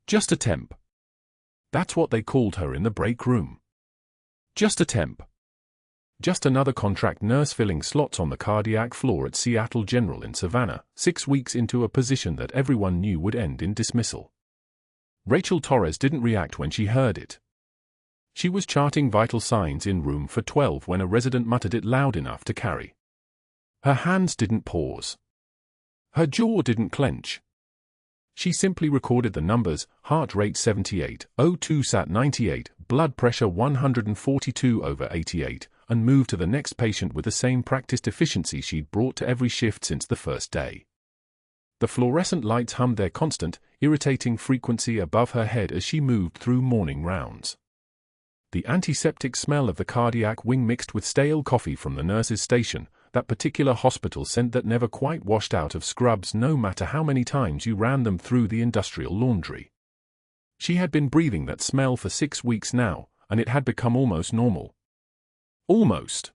Just a temp. That's what they called her in the break room. Just a temp. Just another contract nurse filling slots on the cardiac floor at Seattle General in Savannah, 6 weeks into a position that everyone knew would end in dismissal. Rachel Torres didn't react when she heard it. She was charting vital signs in room for 12 when a resident muttered it loud enough to carry. Her hands didn't pause. Her jaw didn't clench. She simply recorded the numbers: heart rate 78, O2 sat 98, blood pressure 142/88, and moved to the next patient with the same practiced efficiency she'd brought to every shift since the first day. The fluorescent lights hummed their constant, irritating frequency above her head as she moved through morning rounds. The antiseptic smell of the cardiac wing mixed with stale coffee from the nurse's station, that particular hospital scent that never quite washed out of scrubs no matter how many times you ran them through the industrial laundry. She had been breathing that smell for 6 weeks now, and it had become almost normal. Almost.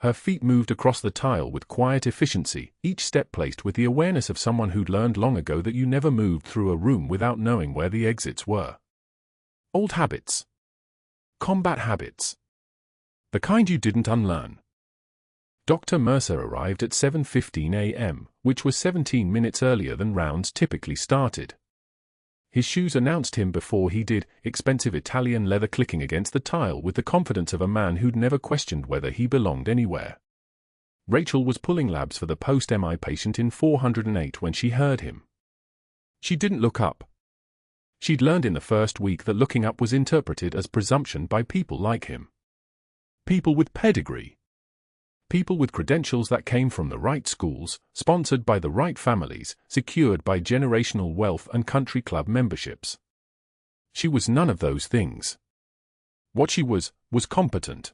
Her feet moved across the tile with quiet efficiency, each step placed with the awareness of someone who'd learned long ago that you never moved through a room without knowing where the exits were. Old habits. Combat habits. The kind you didn't unlearn. Dr. Mercer arrived at 7:15 a.m., which was 17 minutes earlier than rounds typically started. His shoes announced him before he did, expensive Italian leather clicking against the tile with the confidence of a man who'd never questioned whether he belonged anywhere. Rachel was pulling labs for the post-MI patient in 408 when she heard him. She didn't look up. She'd learned in the first week that looking up was interpreted as presumption by people like him. People with pedigree. People with credentials that came from the right schools, sponsored by the right families, secured by generational wealth and country club memberships. She was none of those things. What she was competent.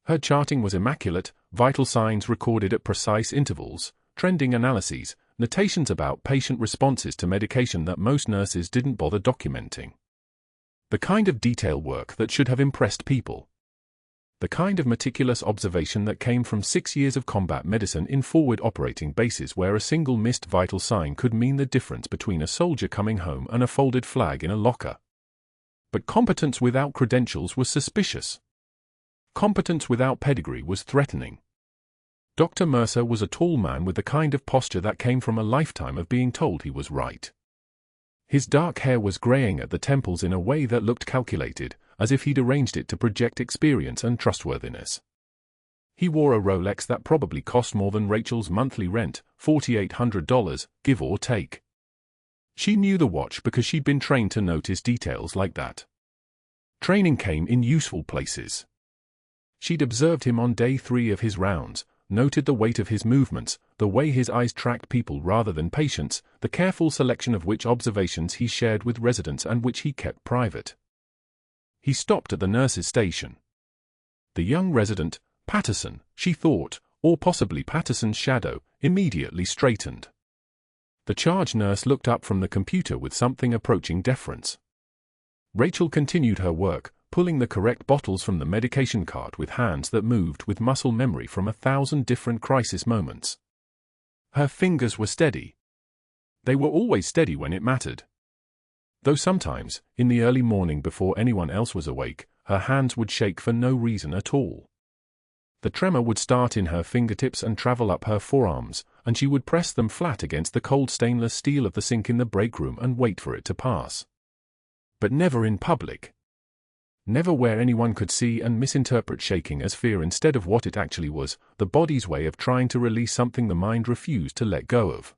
Her charting was immaculate, vital signs recorded at precise intervals, trending analyses, notations about patient responses to medication that most nurses didn't bother documenting. The kind of detail work that should have impressed people. The kind of meticulous observation that came from 6 years of combat medicine in forward operating bases where a single missed vital sign could mean the difference between a soldier coming home and a folded flag in a locker. But competence without credentials was suspicious. Competence without pedigree was threatening. Dr. Mercer was a tall man with the kind of posture that came from a lifetime of being told he was right. His dark hair was graying at the temples in a way that looked calculated, as if he'd arranged it to project experience and trustworthiness. He wore a Rolex that probably cost more than Rachel's monthly rent, $4,800, give or take. She knew the watch because she'd been trained to notice details like that. Training came in useful places. She'd observed him on day 3 of his rounds, noted the weight of his movements, the way his eyes tracked people rather than patients, the careful selection of which observations he shared with residents and which he kept private. He stopped at the nurse's station. The young resident, Patterson, she thought, or possibly Patterson's shadow, immediately straightened. The charge nurse looked up from the computer with something approaching deference. Rachel continued her work, pulling the correct bottles from the medication cart with hands that moved with muscle memory from 1,000 different crisis moments. Her fingers were steady. They were always steady when it mattered. Though sometimes, in the early morning before anyone else was awake, her hands would shake for no reason at all. The tremor would start in her fingertips and travel up her forearms, and she would press them flat against the cold stainless steel of the sink in the break room and wait for it to pass. But never in public. Never where anyone could see and misinterpret shaking as fear instead of what it actually was, the body's way of trying to release something the mind refused to let go of.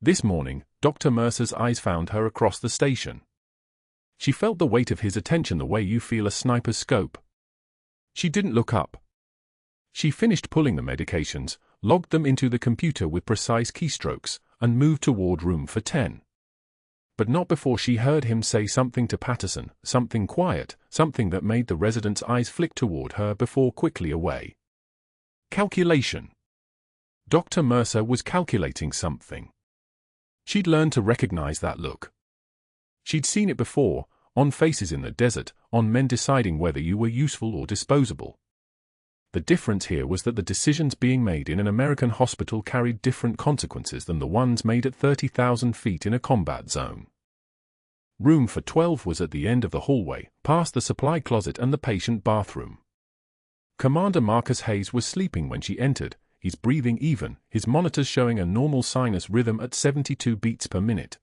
This morning, Dr. Mercer's eyes found her across the station. She felt the weight of his attention the way you feel a sniper's scope. She didn't look up. She finished pulling the medications, logged them into the computer with precise keystrokes, and moved toward room for 10. But not before she heard him say something to Patterson, something quiet, something that made the resident's eyes flick toward her before quickly away. Calculation. Dr. Mercer was calculating something. She'd learned to recognize that look. She'd seen it before, on faces in the desert, on men deciding whether you were useful or disposable. The difference here was that the decisions being made in an American hospital carried different consequences than the ones made at 30,000 feet in a combat zone. Room for 12 was at the end of the hallway, past the supply closet and the patient bathroom. Commander Marcus Hayes was sleeping when she entered, his breathing even, his monitors showing a normal sinus rhythm at 72 beats per minute.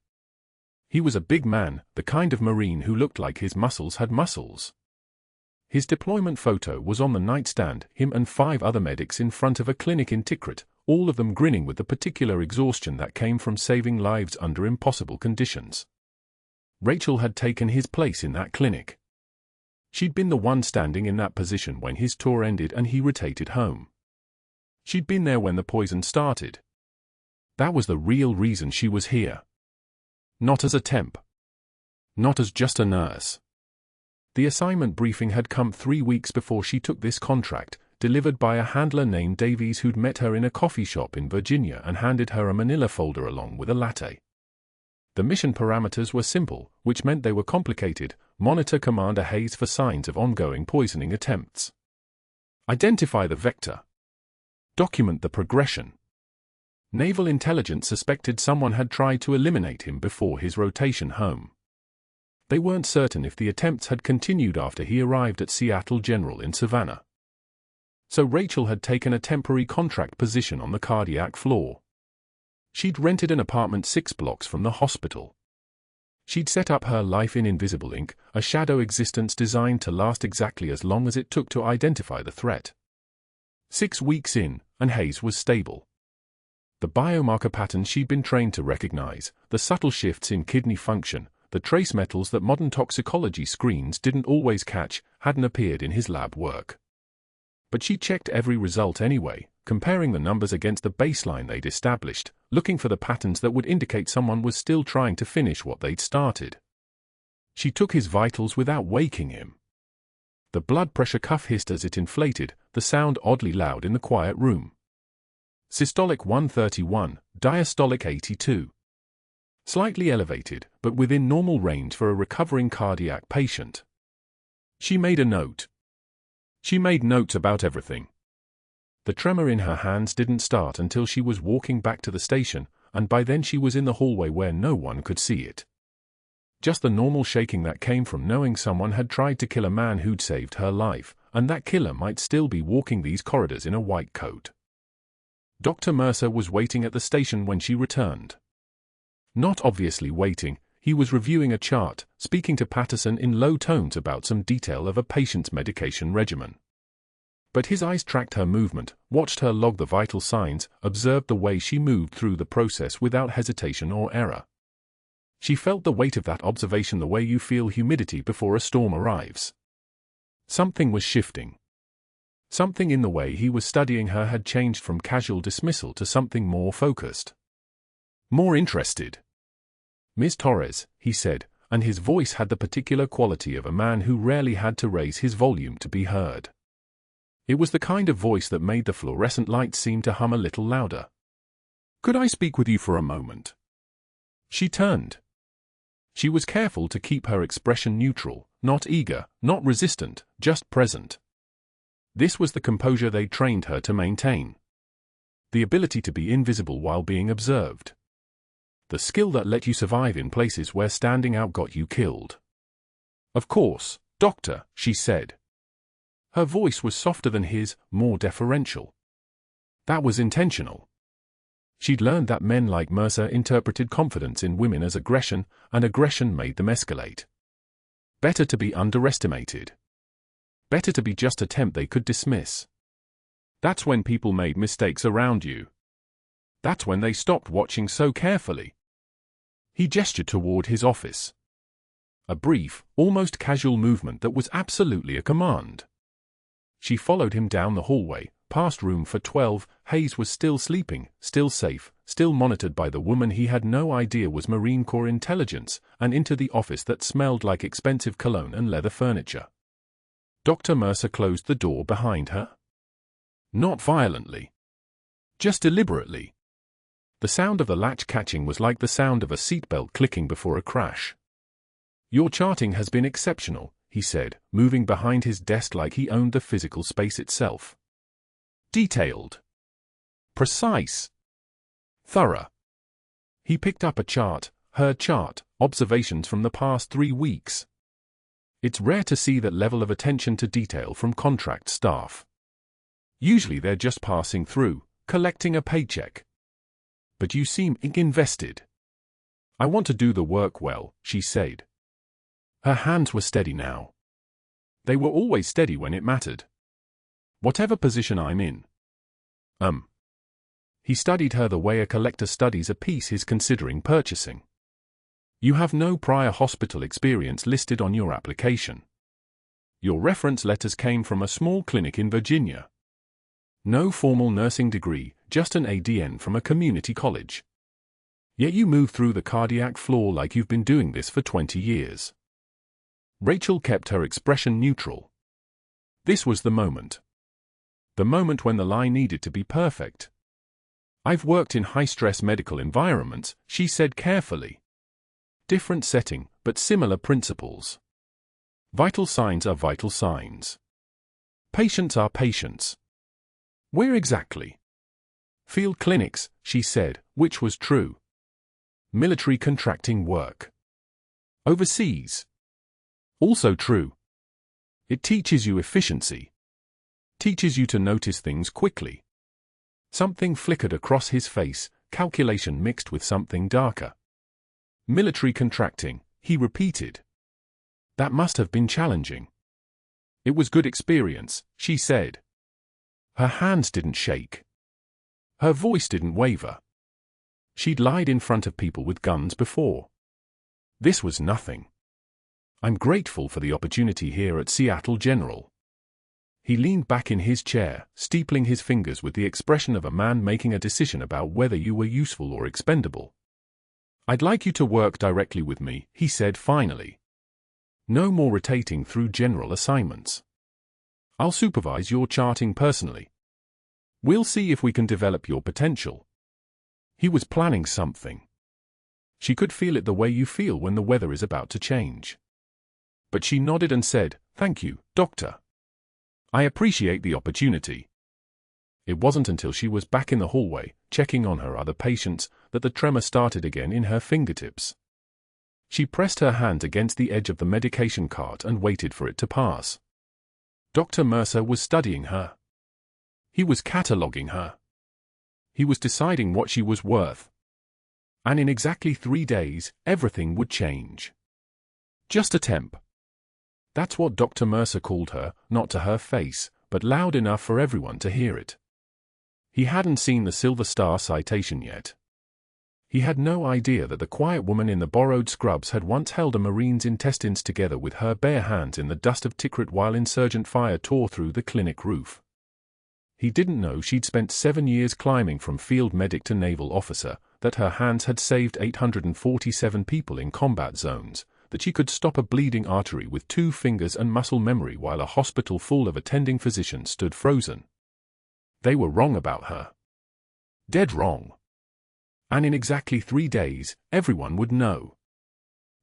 He was a big man, the kind of Marine who looked like his muscles had muscles. His deployment photo was on the nightstand, him and 5 other medics in front of a clinic in Tikrit, all of them grinning with the particular exhaustion that came from saving lives under impossible conditions. Rachel had taken his place in that clinic. She'd been the one standing in that position when his tour ended and he rotated home. She'd been there when the poison started. That was the real reason she was here. Not as a temp. Not as just a nurse. The assignment briefing had come 3 weeks before she took this contract, delivered by a handler named Davies who'd met her in a coffee shop in Virginia and handed her a manila folder along with a latte. The mission parameters were simple, which meant they were complicated. Monitor Commander Hayes for signs of ongoing poisoning attempts. Identify the vector. Document the progression. Naval Intelligence suspected someone had tried to eliminate him before his rotation home. They weren't certain if the attempts had continued after he arrived at Seattle General in Savannah. So Rachel had taken a temporary contract position on the cardiac floor. She'd rented an apartment 6 blocks from the hospital. She'd set up her life in Invisible Ink, a shadow existence designed to last exactly as long as it took to identify the threat. 6 weeks in, and Hayes was stable. The biomarker patterns she'd been trained to recognize, the subtle shifts in kidney function, the trace metals that modern toxicology screens didn't always catch, hadn't appeared in his lab work. But she checked every result anyway, comparing the numbers against the baseline they'd established, looking for the patterns that would indicate someone was still trying to finish what they'd started. She took his vitals without waking him. The blood pressure cuff hissed as it inflated, the sound oddly loud in the quiet room. Systolic 131, diastolic 82. Slightly elevated, but within normal range for a recovering cardiac patient. She made a note. She made notes about everything. The tremor in her hands didn't start until she was walking back to the station, and by then she was in the hallway where no one could see it. Just the normal shaking that came from knowing someone had tried to kill a man who'd saved her life, and that killer might still be walking these corridors in a white coat. Dr. Mercer was waiting at the station when she returned. Not obviously waiting, he was reviewing a chart, speaking to Patterson in low tones about some detail of a patient's medication regimen. But his eyes tracked her movement, watched her log the vital signs, observed the way she moved through the process without hesitation or error. She felt the weight of that observation the way you feel humidity before a storm arrives. Something was shifting. Something in the way he was studying her had changed from casual dismissal to something more focused. More interested. "Ms. Torres," he said, and his voice had the particular quality of a man who rarely had to raise his volume to be heard. It was the kind of voice that made the fluorescent lights seem to hum a little louder. "Could I speak with you for a moment?" She turned. She was careful to keep her expression neutral, not eager, not resistant, just present. This was the composure they'd trained her to maintain. The ability to be invisible while being observed. The skill that let you survive in places where standing out got you killed. "Of course, Doctor," she said. Her voice was softer than his, more deferential. That was intentional. She'd learned that men like Mercer interpreted confidence in women as aggression, and aggression made them escalate. Better to be underestimated. Better to be just a temp they could dismiss. That's when people made mistakes around you. That's when they stopped watching so carefully. He gestured toward his office. A brief, almost casual movement that was absolutely a command. She followed him down the hallway, past room for 12. Hayes was still sleeping, still safe, still monitored by the woman he had no idea was Marine Corps intelligence, and into the office that smelled like expensive cologne and leather furniture. Dr. Mercer closed the door behind her. Not violently. Just deliberately. The sound of the latch catching was like the sound of a seatbelt clicking before a crash. "Your charting has been exceptional," he said, moving behind his desk like he owned the physical space itself. "Detailed. Precise. Thorough." He picked up a chart, her chart, observations from the past 3 weeks. It's rare to see that level of attention to detail from contract staff. Usually they're just passing through, collecting a paycheck. But you seem invested. I want to do the work well, she said. Her hands were steady now. They were always steady when it mattered. Whatever position I'm in. He studied her the way a collector studies a piece he's considering purchasing. You have no prior hospital experience listed on your application. Your reference letters came from a small clinic in Virginia. No formal nursing degree, just an ADN from a community college. Yet you move through the cardiac floor like you've been doing this for 20 years. Rachel kept her expression neutral. This was the moment. The moment when the lie needed to be perfect. I've worked in high-stress medical environments, she said carefully. Different setting, but similar principles. Vital signs are vital signs. Patients are patients. Where exactly? Field clinics, she said, which was true. Military contracting work. Overseas. Also true. It teaches you efficiency. Teaches you to notice things quickly. Something flickered across his face, calculation mixed with something darker. Military contracting, he repeated. That must have been challenging. It was good experience, she said. Her hands didn't shake. Her voice didn't waver. She'd lied in front of people with guns before. This was nothing. I'm grateful for the opportunity here at Seattle General. He leaned back in his chair, steepling his fingers with the expression of a man making a decision about whether you were useful or expendable. I'd like you to work directly with me, he said finally. No more rotating through general assignments. I'll supervise your charting personally. We'll see if we can develop your potential. He was planning something. She could feel it the way you feel when the weather is about to change. But she nodded and said, "Thank you, Doctor. I appreciate the opportunity." It wasn't until she was back in the hallway, checking on her other patients, that the tremor started again in her fingertips. She pressed her hand against the edge of the medication cart and waited for it to pass. Dr. Mercer was studying her. He was cataloguing her. He was deciding what she was worth. And in exactly 3 days, everything would change. Just a temp. That's what Dr. Mercer called her, not to her face, but loud enough for everyone to hear it. He hadn't seen the Silver Star citation yet. He had no idea that the quiet woman in the borrowed scrubs had once held a Marine's intestines together with her bare hands in the dust of Tikrit while insurgent fire tore through the clinic roof. He didn't know she'd spent 7 years climbing from field medic to naval officer, that her hands had saved 847 people in combat zones, that she could stop a bleeding artery with 2 fingers and muscle memory while a hospital full of attending physicians stood frozen. They were wrong about her. Dead wrong. And in exactly 3 days, everyone would know.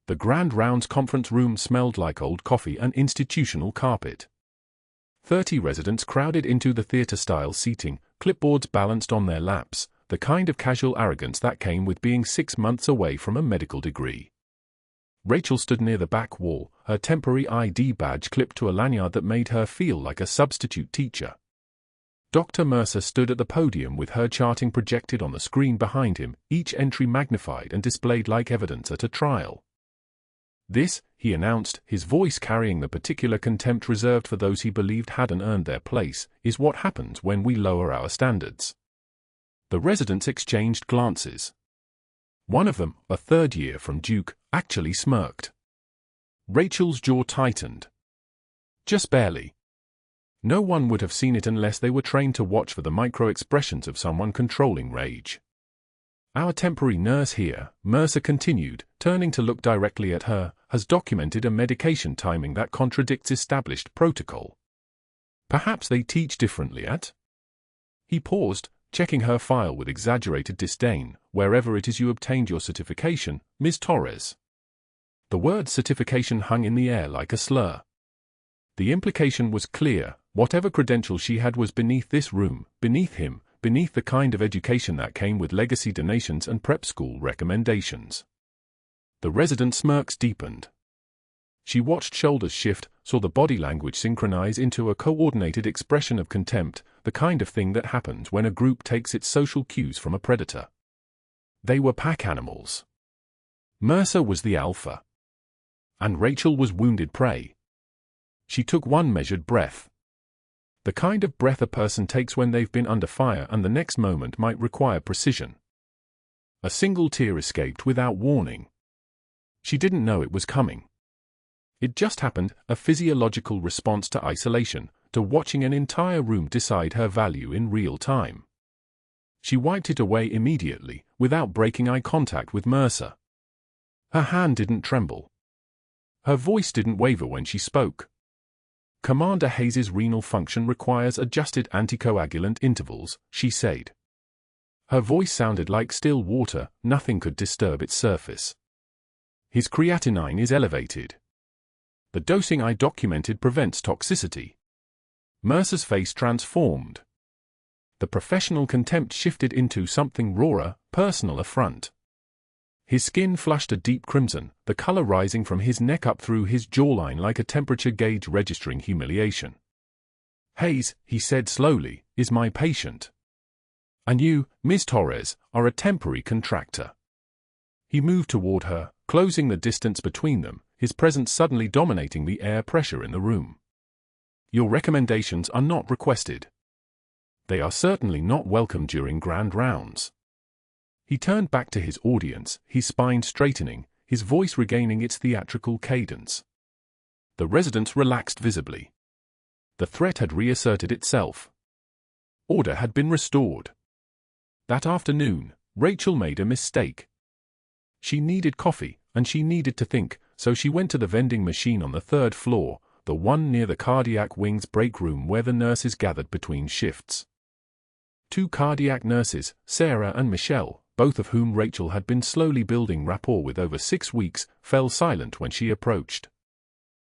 The Grand Rounds conference room smelled like old coffee and institutional carpet. 30 residents crowded into the theater-style seating, clipboards balanced on their laps, the kind of casual arrogance that came with being 6 months away from a medical degree. Rachel stood near the back wall, her temporary ID badge clipped to a lanyard that made her feel like a substitute teacher. Dr. Mercer stood at the podium with her charting projected on the screen behind him, each entry magnified and displayed like evidence at a trial. This, he announced, his voice carrying the particular contempt reserved for those he believed hadn't earned their place, is what happens when we lower our standards. The residents exchanged glances. One of them, a third year from Duke, actually smirked. Rachel's jaw tightened. Just barely. No one would have seen it unless they were trained to watch for the micro-expressions of someone controlling rage. Our temporary nurse here, Mercer continued, turning to look directly at her, has documented a medication timing that contradicts established protocol. Perhaps they teach differently at? He paused, checking her file with exaggerated disdain. Wherever it is you obtained your certification, Ms. Torres. The word certification hung in the air like a slur. The implication was clear. Whatever credential she had was beneath this room, beneath him, beneath the kind of education that came with legacy donations and prep school recommendations. The resident's smirks deepened. She watched shoulders shift, saw the body language synchronize into a coordinated expression of contempt, the kind of thing that happens when a group takes its social cues from a predator. They were pack animals. Mercer was the alpha. And Rachel was wounded prey. She took one measured breath. The kind of breath a person takes when they've been under fire and the next moment might require precision. A single tear escaped without warning. She didn't know it was coming. It just happened, a physiological response to isolation, to watching an entire room decide her value in real time. She wiped it away immediately, without breaking eye contact with Mercer. Her hand didn't tremble. Her voice didn't waver when she spoke. Commander Hayes's renal function requires adjusted anticoagulant intervals, she said. Her voice sounded like still water, nothing could disturb its surface. His creatinine is elevated. The dosing I documented prevents toxicity. Mercer's face transformed. The professional contempt shifted into something rawer, personal affront. His skin flushed a deep crimson, the color rising from his neck up through his jawline like a temperature gauge registering humiliation. Hayes, he said slowly, is my patient. And you, Ms. Torres, are a temporary contractor. He moved toward her, closing the distance between them, his presence suddenly dominating the air pressure in the room. Your recommendations are not requested. They are certainly not welcome during grand rounds. He turned back to his audience, his spine straightening, his voice regaining its theatrical cadence. The residents relaxed visibly. The threat had reasserted itself. Order had been restored. That afternoon, Rachel made a mistake. She needed coffee, and she needed to think, so she went to the vending machine on the third floor, the one near the cardiac wing's break room where the nurses gathered between shifts. 2 cardiac nurses, Sarah and Michelle, both of whom Rachel had been slowly building rapport with over 6 weeks, fell silent when she approached.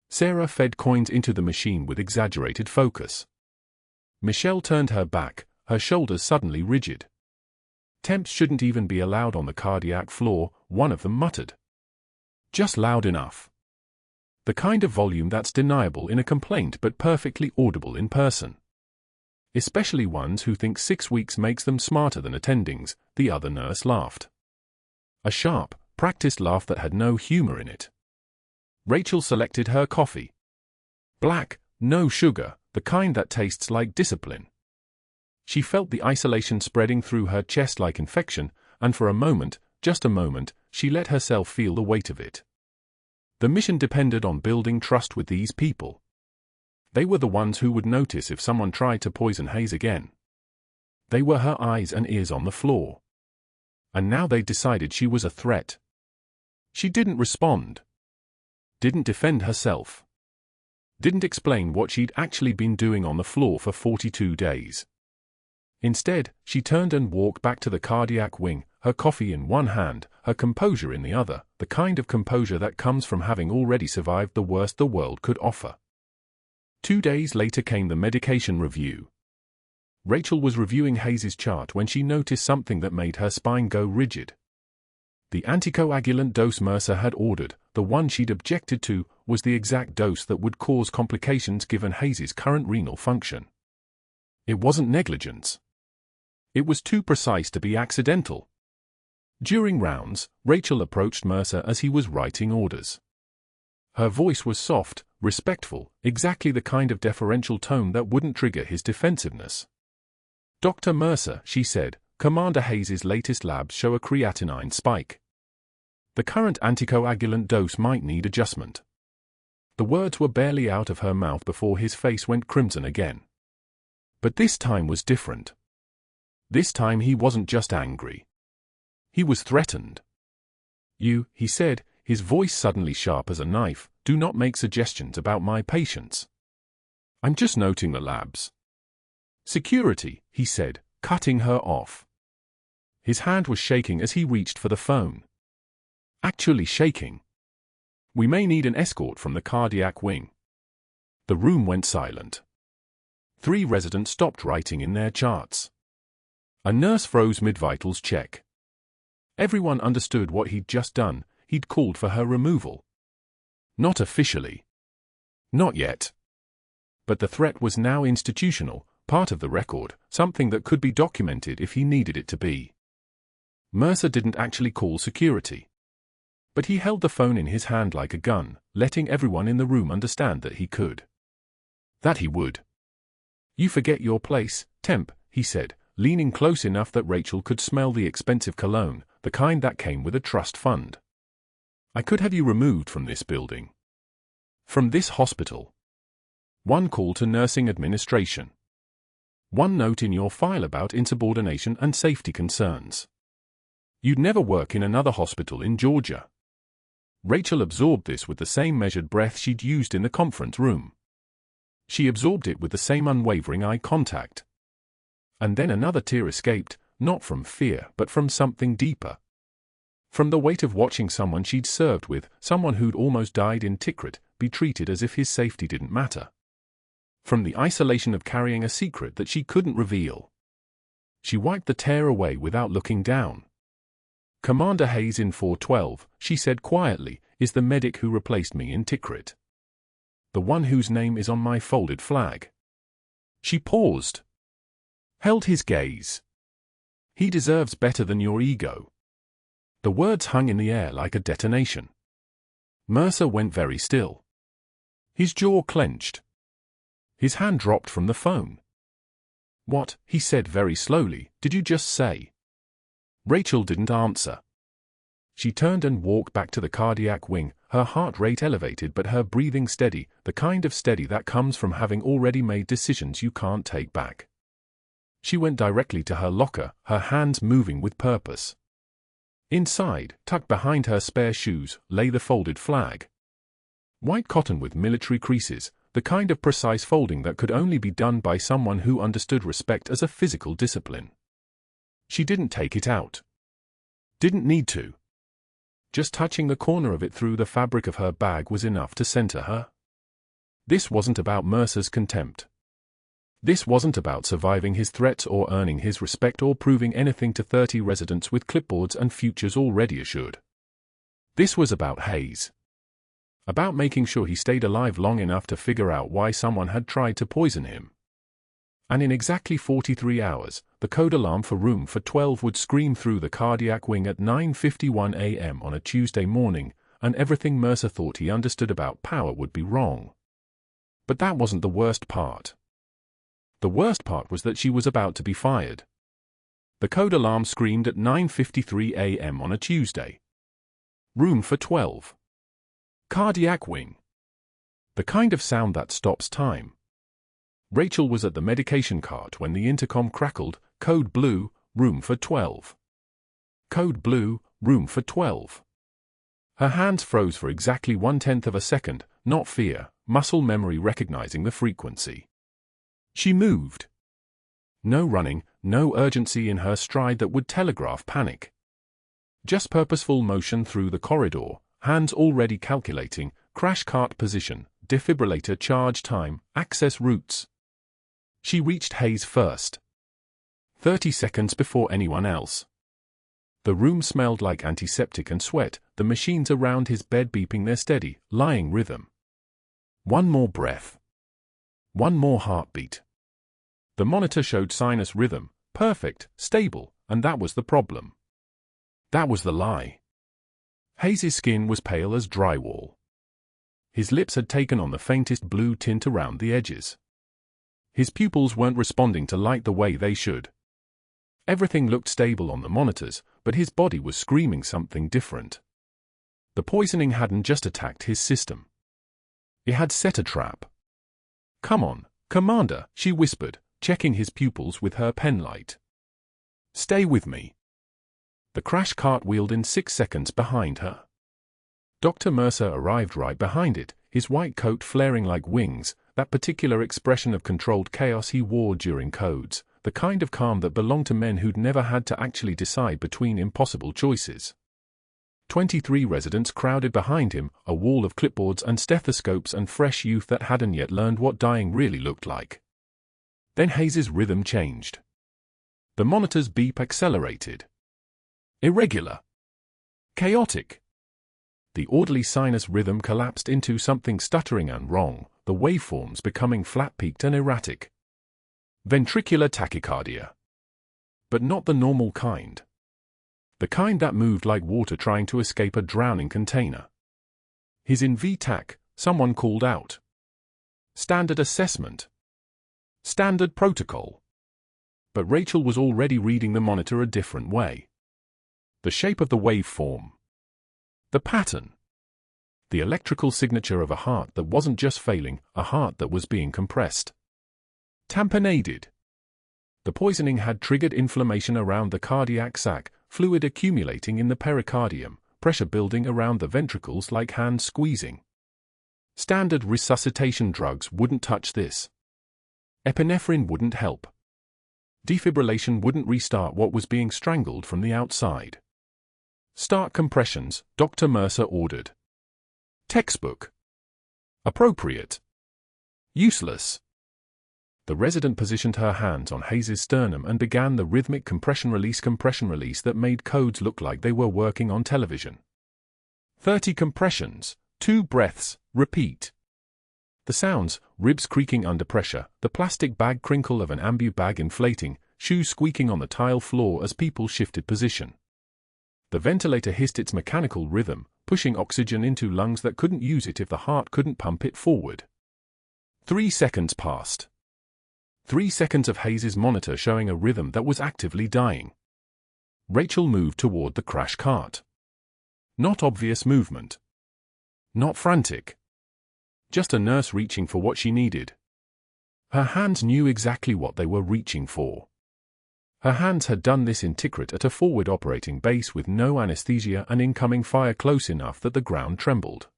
Sarah fed coins into the machine with exaggerated focus. Michelle turned her back, her shoulders suddenly rigid. Temps shouldn't even be allowed on the cardiac floor, one of them muttered. Just loud enough. The kind of volume that's deniable in a complaint but perfectly audible in person. Especially ones who think 6 weeks makes them smarter than attendings, the other nurse laughed. A sharp, practiced laugh that had no humor in it. Rachel selected her coffee. Black, no sugar, the kind that tastes like discipline. She felt the isolation spreading through her chest like infection, and for a moment, just a moment, she let herself feel the weight of it. The mission depended on building trust with these people. They were the ones who would notice if someone tried to poison Hayes again. They were her eyes and ears on the floor. And now they decided she was a threat. She didn't respond. Didn't defend herself. Didn't explain what she'd actually been doing on the floor for 42 days. Instead, she turned and walked back to the cardiac wing, her coffee in one hand, her composure in the other, the kind of composure that comes from having already survived the worst the world could offer. 2 days later came the medication review. Rachel was reviewing Hayes's chart when she noticed something that made her spine go rigid. The anticoagulant dose Mercer had ordered, the one she'd objected to, was the exact dose that would cause complications given Hayes's current renal function. It wasn't negligence. It was too precise to be accidental. During rounds, Rachel approached Mercer as he was writing orders. Her voice was soft, respectful, exactly the kind of deferential tone that wouldn't trigger his defensiveness. Dr. Mercer, she said, Commander Hayes's latest labs show a creatinine spike. The current anticoagulant dose might need adjustment. The words were barely out of her mouth before his face went crimson again. But this time was different. This time he wasn't just angry. He was threatened. You, he said, his voice suddenly sharp as a knife, do not make suggestions about my patients. I'm just noting the labs. Security, he said, cutting her off. His hand was shaking as he reached for the phone. Actually shaking. We may need an escort from the cardiac wing. The room went silent. 3 residents stopped writing in their charts. A nurse froze mid-vitals check. Everyone understood what he'd just done. he'd called for her removal. Not officially. Not yet. But the threat was now institutional, part of the record, something that could be documented if he needed it to be. Mercer didn't actually call security. But he held the phone in his hand like a gun, letting everyone in the room understand that he could. That he would. "You forget your place, temp," he said, leaning close enough that Rachel could smell the expensive cologne, the kind that came with a trust fund. "I could have you removed from this building. From this hospital. One call to nursing administration. One note in your file about insubordination and safety concerns. You'd never work in another hospital in Georgia." Rachel absorbed this with the same measured breath she'd used in the conference room. She absorbed it with the same unwavering eye contact. And then another tear escaped, not from fear but from something deeper. From the weight of watching someone she'd served with, someone who'd almost died in Tikrit, be treated as if his safety didn't matter. From the isolation of carrying a secret that she couldn't reveal. She wiped the tear away without looking down. "Commander Hayes in 412, she said quietly, "is the medic who replaced me in Tikrit. The one whose name is on my folded flag." She paused. Held his gaze. "He deserves better than your ego." The words hung in the air like a detonation. Mercer went very still. His jaw clenched. His hand dropped from the phone. "What," he said very slowly, "did you just say?" Rachel didn't answer. She turned and walked back to the cardiac wing, her heart rate elevated but her breathing steady, the kind of steady that comes from having already made decisions you can't take back. She went directly to her locker, her hands moving with purpose. Inside, tucked behind her spare shoes, lay the folded flag. White cotton with military creases, the kind of precise folding that could only be done by someone who understood respect as a physical discipline. She didn't take it out. Didn't need to. Just touching the corner of it through the fabric of her bag was enough to center her. This wasn't about Mercer's contempt. This wasn't about surviving his threats or earning his respect or proving anything to 30 residents with clipboards and futures already assured. This was about Hayes. About making sure he stayed alive long enough to figure out why someone had tried to poison him. And in exactly 43 hours, the code alarm for room for 12 would scream through the cardiac wing at 9:51 a.m. on a Tuesday morning, and everything Mercer thought he understood about power would be wrong. But that wasn't the worst part. The worst part was that she was about to be fired. The code alarm screamed at 9:53 a.m. on a Tuesday. Room for 12. Cardiac wing. The kind of sound that stops time. Rachel was at the medication cart when the intercom crackled, "Code blue, room for 12. Code blue, room for 12. Her hands froze for exactly 1/10 of a second, not fear, muscle memory recognizing the frequency. She moved. No running, no urgency in her stride that would telegraph panic. Just purposeful motion through the corridor, hands already calculating, crash cart position, defibrillator charge time, access routes. She reached Hayes first. 30 seconds before anyone else. The room smelled like antiseptic and sweat, the machines around his bed beeping their steady, lying rhythm. One more breath. One more heartbeat. The monitor showed sinus rhythm, perfect, stable, and that was the problem. That was the lie. Hayes' skin was pale as drywall. His lips had taken on the faintest blue tint around the edges. His pupils weren't responding to light the way they should. Everything looked stable on the monitors, but his body was screaming something different. The poisoning hadn't just attacked his system. It had set a trap. "Come on, Commander," she whispered, checking his pupils with her penlight. "Stay with me." The crash cart wheeled in 6 seconds behind her. Dr. Mercer arrived right behind it, his white coat flaring like wings, that particular expression of controlled chaos he wore during codes, the kind of calm that belonged to men who'd never had to actually decide between impossible choices. 23 residents crowded behind him, a wall of clipboards and stethoscopes and fresh youth that hadn't yet learned what dying really looked like. Then Hayes' rhythm changed. The monitor's beep accelerated. Irregular. Chaotic. The orderly sinus rhythm collapsed into something stuttering and wrong, the waveforms becoming flat-peaked and erratic. Ventricular tachycardia. But not the normal kind. The kind that moved like water trying to escape a drowning container. "He's in VTAC," someone called out. Standard assessment. Standard protocol. But Rachel was already reading the monitor a different way. The shape of the waveform. The pattern. The electrical signature of a heart that wasn't just failing, a heart that was being compressed. Tamponaded. The poisoning had triggered inflammation around the cardiac sac, fluid accumulating in the pericardium, pressure building around the ventricles like hand squeezing. Standard resuscitation drugs wouldn't touch this. Epinephrine wouldn't help. Defibrillation wouldn't restart what was being strangled from the outside. "Start compressions," Dr. Mercer ordered. Textbook. Appropriate. Useless. The resident positioned her hands on Hayes's sternum and began the rhythmic compression release that made codes look like they were working on television. 30 compressions, 2 breaths, repeat. The sounds, ribs creaking under pressure, the plastic bag crinkle of an ambu bag inflating, shoes squeaking on the tile floor as people shifted position. The ventilator hissed its mechanical rhythm, pushing oxygen into lungs that couldn't use it if the heart couldn't pump it forward. 3 seconds passed. 3 seconds of Hayes's monitor showing a rhythm that was actively dying. Rachel moved toward the crash cart. Not obvious movement. Not frantic. Just a nurse reaching for what she needed. Her hands knew exactly what they were reaching for. Her hands had done this in Tikrit at a forward operating base with no anesthesia and incoming fire close enough that the ground trembled.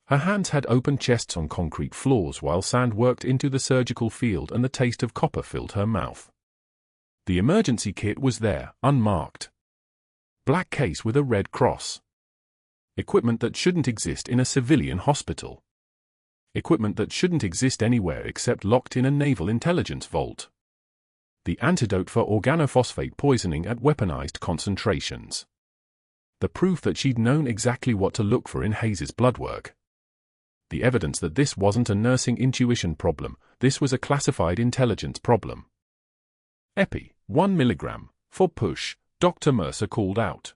Her hands had open chests on concrete floors while sand worked into the surgical field and the taste of copper filled her mouth. The emergency kit was there, unmarked. Black case with a red cross. Equipment that shouldn't exist in a civilian hospital. Equipment that shouldn't exist anywhere except locked in a Naval Intelligence vault. The antidote for organophosphate poisoning at weaponized concentrations. The proof that she'd known exactly what to look for in Hayes's bloodwork. The evidence that this wasn't a nursing intuition problem, this was a classified intelligence problem. Epi, 1 milligram, for push, Dr. Mercer called out.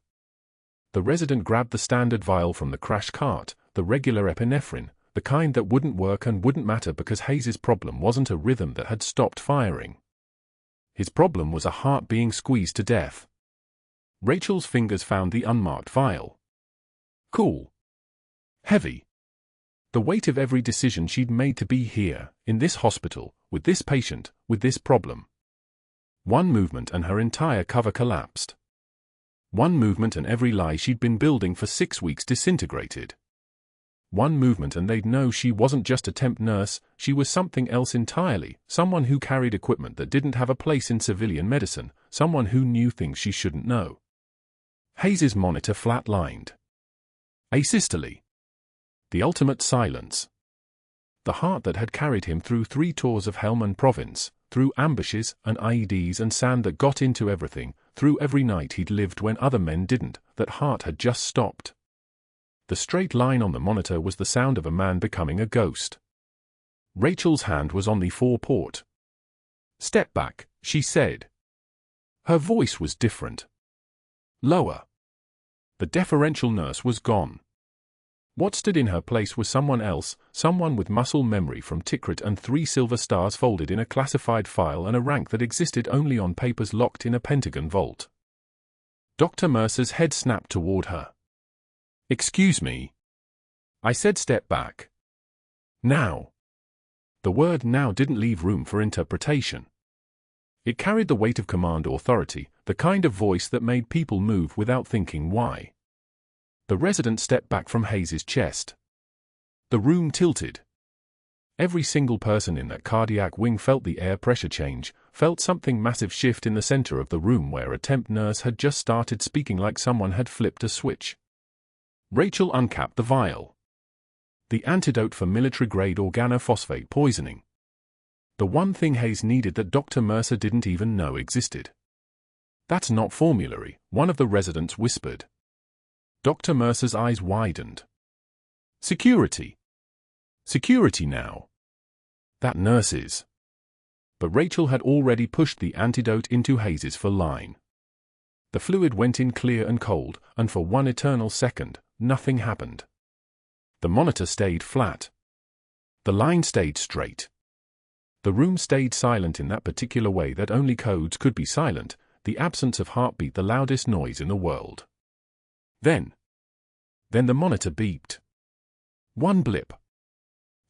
The resident grabbed the standard vial from the crash cart, the regular epinephrine, the kind that wouldn't work and wouldn't matter because Hayes's problem wasn't a rhythm that had stopped firing. His problem was a heart being squeezed to death. Rachel's fingers found the unmarked vial. Cool. Heavy. The weight of every decision she'd made to be here, in this hospital, with this patient, with this problem. One movement and her entire cover collapsed. One movement and every lie she'd been building for 6 weeks disintegrated. One movement and they'd know she wasn't just a temp nurse, she was something else entirely, someone who carried equipment that didn't have a place in civilian medicine, someone who knew things she shouldn't know. Hayes's monitor flatlined. Asystole. The ultimate silence. The heart that had carried him through 3 tours of Helmand Province, through ambushes and IEDs and sand that got into everything, through every night he'd lived when other men didn't, that heart had just stopped. The straight line on the monitor was the sound of a man becoming a ghost. Rachel's hand was on the 4-port. "Step back," she said. Her voice was different. Lower. The deferential nurse was gone. What stood in her place was someone else, someone with muscle memory from Tikrit and 3 silver stars folded in a classified file and a rank that existed only on papers locked in a Pentagon vault. Dr. Mercer's head snapped toward her. "Excuse me." I said step back. Now. The word now didn't leave room for interpretation. It carried the weight of command authority, the kind of voice that made people move without thinking why. The resident stepped back from Hayes's chest. The room tilted. Every single person in that cardiac wing felt the air pressure change, felt something massive shift in the center of the room where a temp nurse had just started speaking like someone had flipped a switch. Rachel uncapped the vial. The antidote for military-grade organophosphate poisoning. The one thing Hayes needed that Dr. Mercer didn't even know existed. "That's not formulary," one of the residents whispered. Dr. Mercer's eyes widened. Security. Security now. That nurse is. But Rachel had already pushed the antidote into Hayes's for line. The fluid went in clear and cold, and for one eternal second, nothing happened. The monitor stayed flat. The line stayed straight. The room stayed silent in that particular way that only codes could be silent, the absence of heartbeat the loudest noise in the world. Then the monitor beeped. One blip.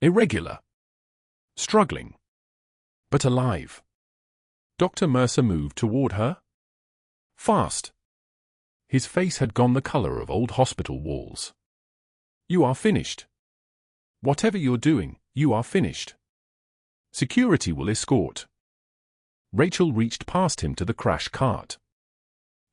Irregular. Struggling. But alive. Dr. Mercer moved toward her. Fast. His face had gone the color of old hospital walls. You are finished. Whatever you're doing, you are finished. Security will escort. Rachel reached past him to the crash cart.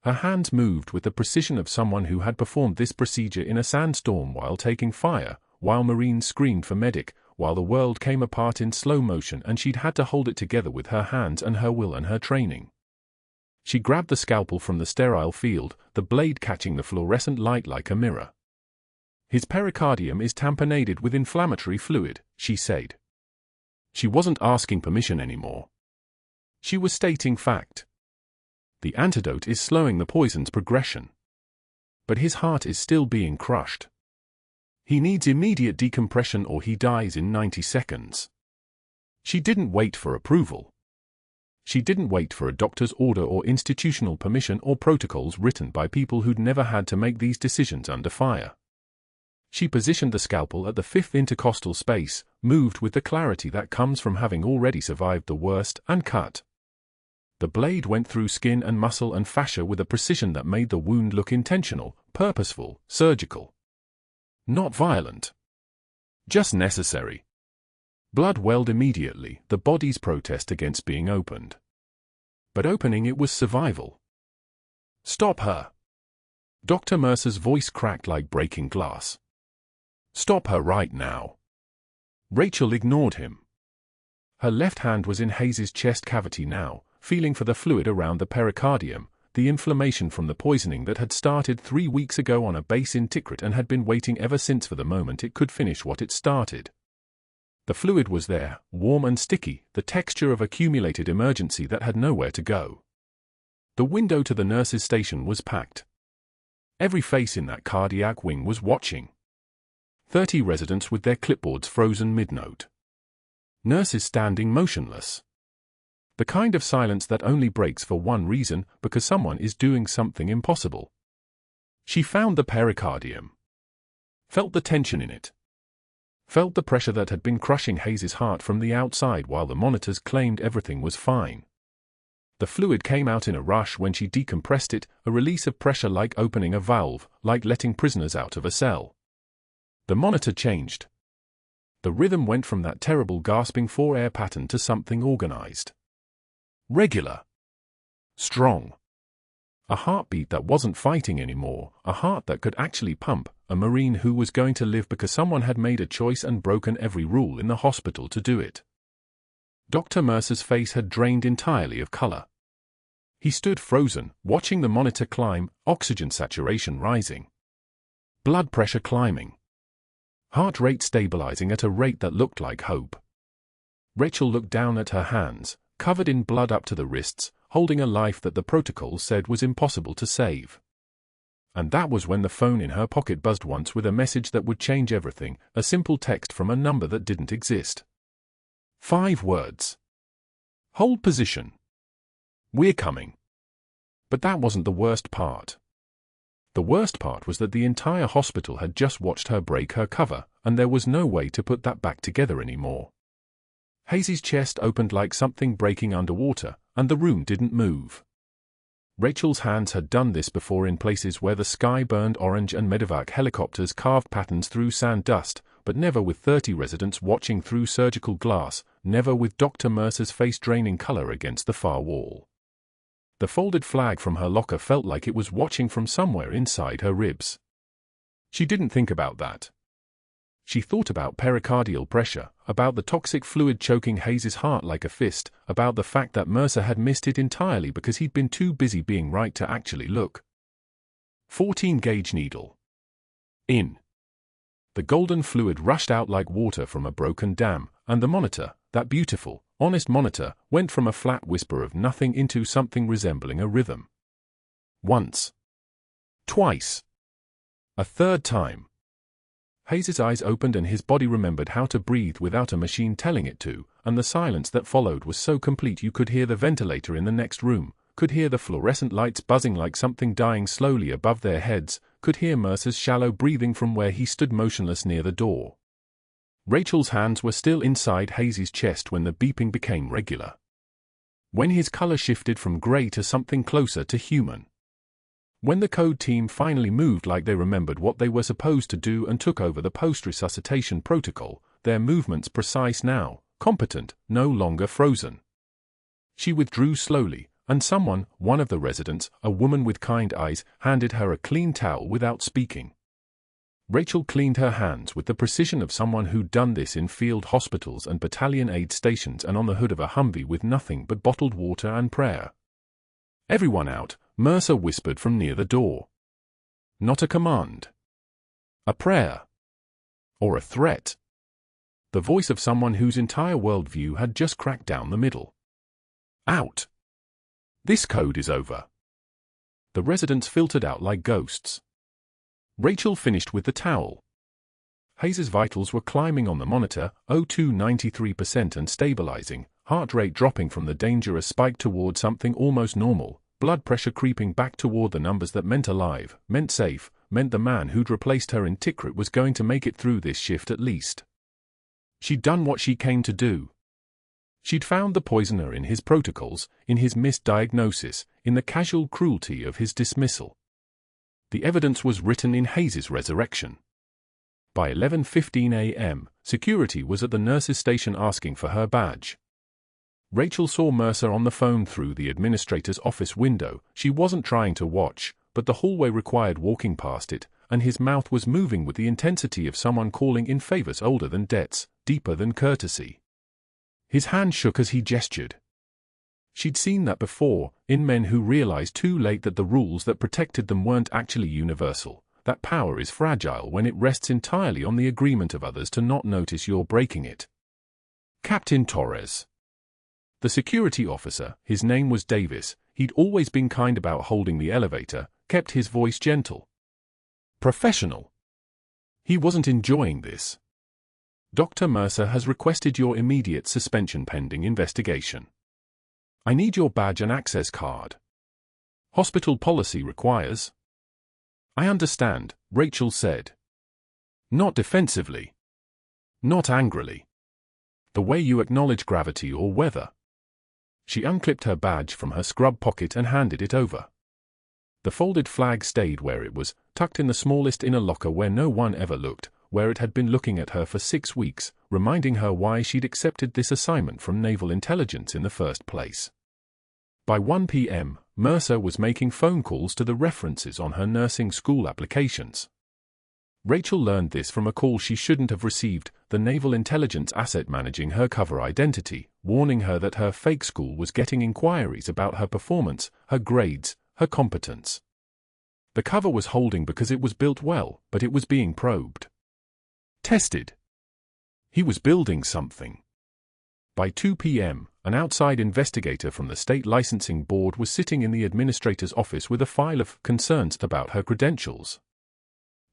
Her hands moved with the precision of someone who had performed this procedure in a sandstorm while taking fire, while Marines screamed for medic, while the world came apart in slow motion and she'd had to hold it together with her hands and her will and her training. She grabbed the scalpel from the sterile field, the blade catching the fluorescent light like a mirror. His pericardium is tamponaded with inflammatory fluid, she said. She wasn't asking permission anymore. She was stating fact. The antidote is slowing the poison's progression. But his heart is still being crushed. He needs immediate decompression or he dies in 90 seconds. She didn't wait for approval. She didn't wait for a doctor's order or institutional permission or protocols written by people who'd never had to make these decisions under fire. She positioned the scalpel at the 5th intercostal space, moved with the clarity that comes from having already survived the worst, and cut. The blade went through skin and muscle and fascia with a precision that made the wound look intentional, purposeful, surgical. Not violent. Just necessary. Blood welled immediately, the body's protest against being opened. But opening it was survival. Stop her. Dr. Mercer's voice cracked like breaking glass. Stop her right now. Rachel ignored him. Her left hand was in Hayes's chest cavity now, feeling for the fluid around the pericardium, the inflammation from the poisoning that had started 3 weeks ago on a base in Tikrit and had been waiting ever since for the moment it could finish what it started. The fluid was there, warm and sticky, the texture of accumulated emergency that had nowhere to go. The window to the nurse's station was packed. Every face in that cardiac wing was watching. 30 residents with their clipboards frozen mid-note. Nurses standing motionless. The kind of silence that only breaks for one reason, because someone is doing something impossible. She found the pericardium. Felt the tension in it. Felt the pressure that had been crushing Hayes's heart from the outside while the monitors claimed everything was fine. The fluid came out in a rush when she decompressed it, a release of pressure like opening a valve, like letting prisoners out of a cell. The monitor changed. The rhythm went from that terrible gasping for air pattern to something organized. Regular. Strong. A heartbeat that wasn't fighting anymore, a heart that could actually pump, a Marine who was going to live because someone had made a choice and broken every rule in the hospital to do it. Dr. Mercer's face had drained entirely of color. He stood frozen, watching the monitor climb, oxygen saturation rising. Blood pressure climbing. Heart rate stabilizing at a rate that looked like hope. Rachel looked down at her hands, covered in blood up to the wrists, holding a life that the protocol said was impossible to save. And that was when the phone in her pocket buzzed once with a message that would change everything, a simple text from a number that didn't exist. 5 words. Hold position. We're coming. But that wasn't the worst part. The worst part was that the entire hospital had just watched her break her cover, and there was no way to put that back together anymore. Hayes's chest opened like something breaking underwater, and the room didn't move. Rachel's hands had done this before in places where the sky burned orange and medevac helicopters carved patterns through sand dust, but never with 30 residents watching through surgical glass, never with Dr. Mercer's face draining color against the far wall. The folded flag from her locker felt like it was watching from somewhere inside her ribs. She didn't think about that. She thought about pericardial pressure, about the toxic fluid choking Hayes's heart like a fist, about the fact that Mercer had missed it entirely because he'd been too busy being right to actually look. 14-gauge needle. In. The golden fluid rushed out like water from a broken dam, and the monitor, that beautiful, honest monitor, went from a flat whisper of nothing into something resembling a rhythm. Once. Twice. A third time. Hayes's eyes opened and his body remembered how to breathe without a machine telling it to, and the silence that followed was so complete you could hear the ventilator in the next room, could hear the fluorescent lights buzzing like something dying slowly above their heads, could hear Mercer's shallow breathing from where he stood motionless near the door. Rachel's hands were still inside Hayes's chest when the beeping became regular. When his color shifted from gray to something closer to human. When the code team finally moved like they remembered what they were supposed to do and took over the post-resuscitation protocol, their movements precise now, competent, no longer frozen. She withdrew slowly, and someone, one of the residents, a woman with kind eyes, handed her a clean towel without speaking. Rachel cleaned her hands with the precision of someone who'd done this in field hospitals and battalion aid stations and on the hood of a Humvee with nothing but bottled water and prayer. "Everyone out," Mercer whispered from near the door. Not a command. A prayer. Or a threat. The voice of someone whose entire worldview had just cracked down the middle. "Out. This code is over." The residents filtered out like ghosts. Rachel finished with the towel. Hayes's vitals were climbing on the monitor, O2 93% and stabilizing, heart rate dropping from the dangerous spike toward something almost normal, blood pressure creeping back toward the numbers that meant alive, meant safe, meant the man who'd replaced her in Tikrit was going to make it through this shift at least. She'd done what she came to do. She'd found the poisoner in his protocols, in his misdiagnosis, in the casual cruelty of his dismissal. The evidence was written in Hayes's resurrection. By 11:15 a.m., security was at the nurse's station asking for her badge. Rachel saw Mercer on the phone through the administrator's office window. She wasn't trying to watch, but the hallway required walking past it, and his mouth was moving with the intensity of someone calling in favors older than debts, deeper than courtesy. His hand shook as he gestured. She'd seen that before, in men who realized too late that the rules that protected them weren't actually universal, that power is fragile when it rests entirely on the agreement of others to not notice you're breaking it. Captain Torres. The security officer, his name was Davis, he'd always been kind about holding the elevator, kept his voice gentle. Professional. He wasn't enjoying this. Dr. Mercer has requested your immediate suspension pending investigation. I need your badge and access card. Hospital policy requires. I understand, Rachel said. Not defensively. Not angrily. The way you acknowledge gravity or weather. She unclipped her badge from her scrub pocket and handed it over. The folded flag stayed where it was, tucked in the smallest inner locker where no one ever looked, where it had been looking at her for 6 weeks, reminding her why she'd accepted this assignment from Naval Intelligence in the first place. By 1 p.m., Mercer was making phone calls to the references on her nursing school applications. Rachel learned this from a call she shouldn't have received, the Naval Intelligence asset managing her cover identity, warning her that her fake school was getting inquiries about her performance, her grades, her competence. The cover was holding because it was built well, but it was being probed. Tested. He was building something. By 2 p.m., an outside investigator from the State Licensing Board was sitting in the administrator's office with a file of concerns about her credentials.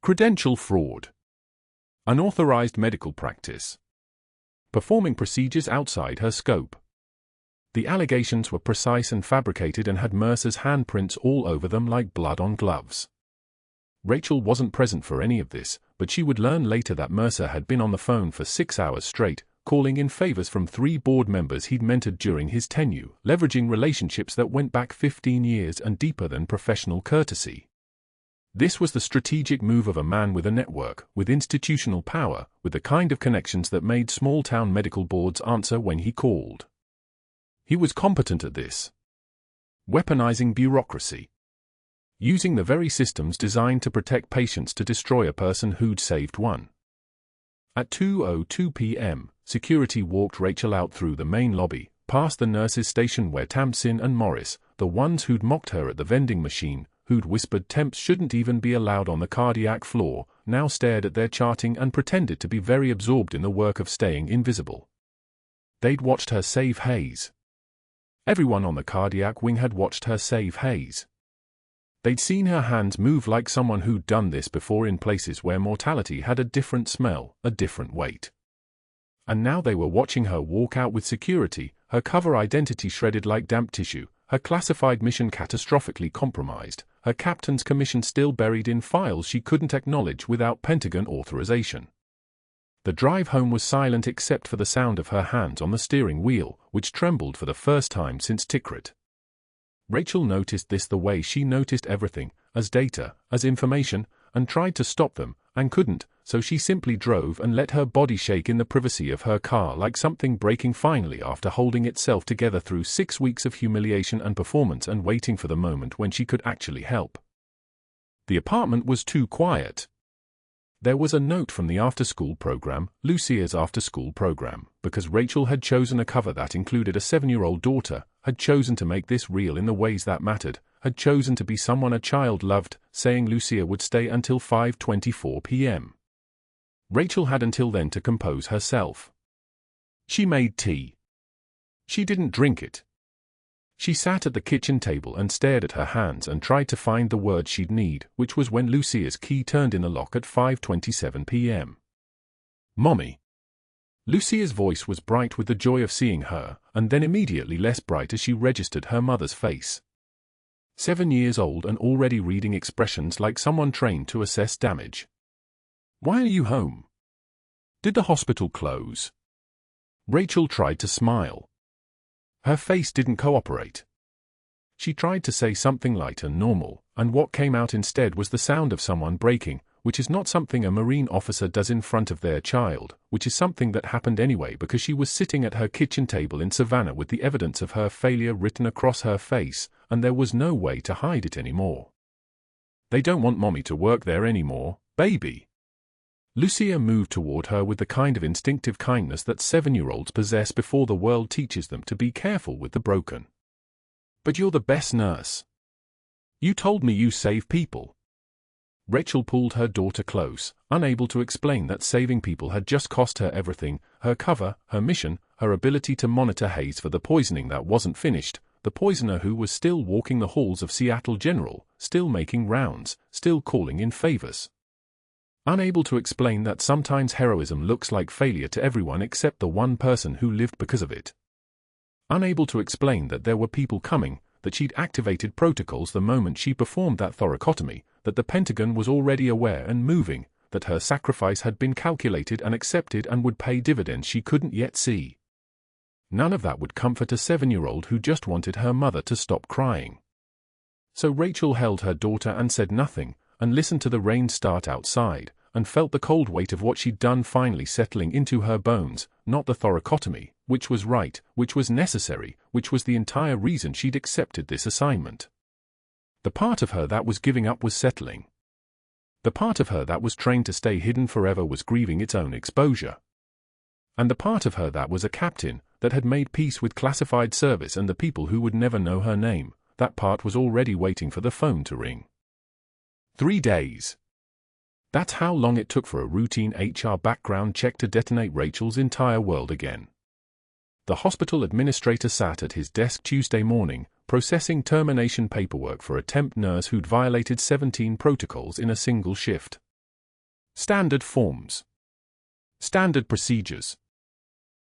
Credential fraud. Unauthorized medical practice. Performing procedures outside her scope. The allegations were precise and fabricated and had Mercer's handprints all over them like blood on gloves. Rachel wasn't present for any of this, but she would learn later that Mercer had been on the phone for 6 hours straight, calling in favors from 3 board members he'd mentored during his tenure, leveraging relationships that went back 15 years and deeper than professional courtesy. This was the strategic move of a man with a network, with institutional power, with the kind of connections that made small-town medical boards answer when he called. He was competent at this. Weaponizing bureaucracy. Using the very systems designed to protect patients to destroy a person who'd saved one. At 2:02 p.m., security walked Rachel out through the main lobby, past the nurses' station where Tamsin and Morris, the ones who'd mocked her at the vending machine, who'd whispered temps shouldn't even be allowed on the cardiac floor, now stared at their charting and pretended to be very absorbed in the work of staying invisible. They'd watched her save Hayes. Everyone on the cardiac wing had watched her save Hayes. They'd seen her hands move like someone who'd done this before in places where mortality had a different smell, a different weight. And now they were watching her walk out with security, her cover identity shredded like damp tissue, her classified mission catastrophically compromised, her captain's commission still buried in files she couldn't acknowledge without Pentagon authorization. The drive home was silent except for the sound of her hands on the steering wheel, which trembled for the first time since Tikrit. Rachel noticed this the way she noticed everything, as data, as information, and tried to stop them, and couldn't, so she simply drove and let her body shake in the privacy of her car like something breaking finally after holding itself together through 6 weeks of humiliation and performance and waiting for the moment when she could actually help. The apartment was too quiet. There was a note from the after-school program, Lucia's after-school program, because Rachel had chosen a cover that included a 7-year-old daughter, had chosen to make this real in the ways that mattered, had chosen to be someone a child loved, saying Lucia would stay until 5:24 p.m. Rachel had until then to compose herself. She made tea. She didn't drink it. She sat at the kitchen table and stared at her hands and tried to find the word she'd need, which was when Lucia's key turned in the lock at 5:27 p.m. "Mommy." Lucia's voice was bright with the joy of seeing her, and then immediately less bright as she registered her mother's face. 7 years old and already reading expressions like someone trained to assess damage. "Why are you home? Did the hospital close?" Rachel tried to smile. Her face didn't cooperate. She tried to say something light and normal, and what came out instead was the sound of someone breaking, which is not something a Marine officer does in front of their child, which is something that happened anyway because she was sitting at her kitchen table in Savannah with the evidence of her failure written across her face, and there was no way to hide it anymore. "They don't want Mommy to work there anymore, baby." Lucia moved toward her with the kind of instinctive kindness that 7-year-olds possess before the world teaches them to be careful with the broken. "But you're the best nurse. You told me you save people." Rachel pulled her daughter close, unable to explain that saving people had just cost her everything, her cover, her mission, her ability to monitor Hayes for the poisoning that wasn't finished, the poisoner who was still walking the halls of Seattle General, still making rounds, still calling in favors. Unable to explain that sometimes heroism looks like failure to everyone except the one person who lived because of it. Unable to explain that there were people coming, that she'd activated protocols the moment she performed that thoracotomy, that the Pentagon was already aware and moving, that her sacrifice had been calculated and accepted and would pay dividends she couldn't yet see. None of that would comfort a 7-year-old who just wanted her mother to stop crying. So Rachel held her daughter and said nothing, and listened to the rain start outside, and felt the cold weight of what she'd done finally settling into her bones, not the thoracotomy, which was right, which was necessary, which was the entire reason she'd accepted this assignment. The part of her that was giving up was settling. The part of her that was trained to stay hidden forever was grieving its own exposure. And the part of her that was a captain, that had made peace with classified service and the people who would never know her name, that part was already waiting for the phone to ring. 3 days. That's how long it took for a routine HR background check to detonate Rachel's entire world again. The hospital administrator sat at his desk Tuesday morning, processing termination paperwork for a temp nurse who'd violated 17 protocols in a single shift. Standard forms. Standard procedures.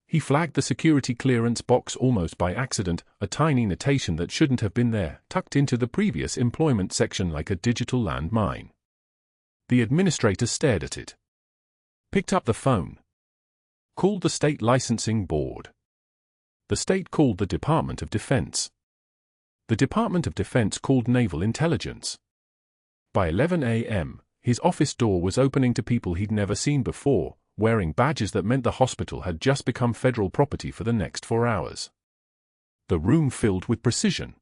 He flagged the security clearance box almost by accident, a tiny notation that shouldn't have been there, tucked into the previous employment section like a digital landmine. The administrator stared at it. Picked up the phone. Called the state licensing board. The state called the Department of Defense. The Department of Defense called Naval Intelligence. By 11 a.m., his office door was opening to people he'd never seen before, wearing badges that meant the hospital had just become federal property for the next 4 hours. The room filled with precision.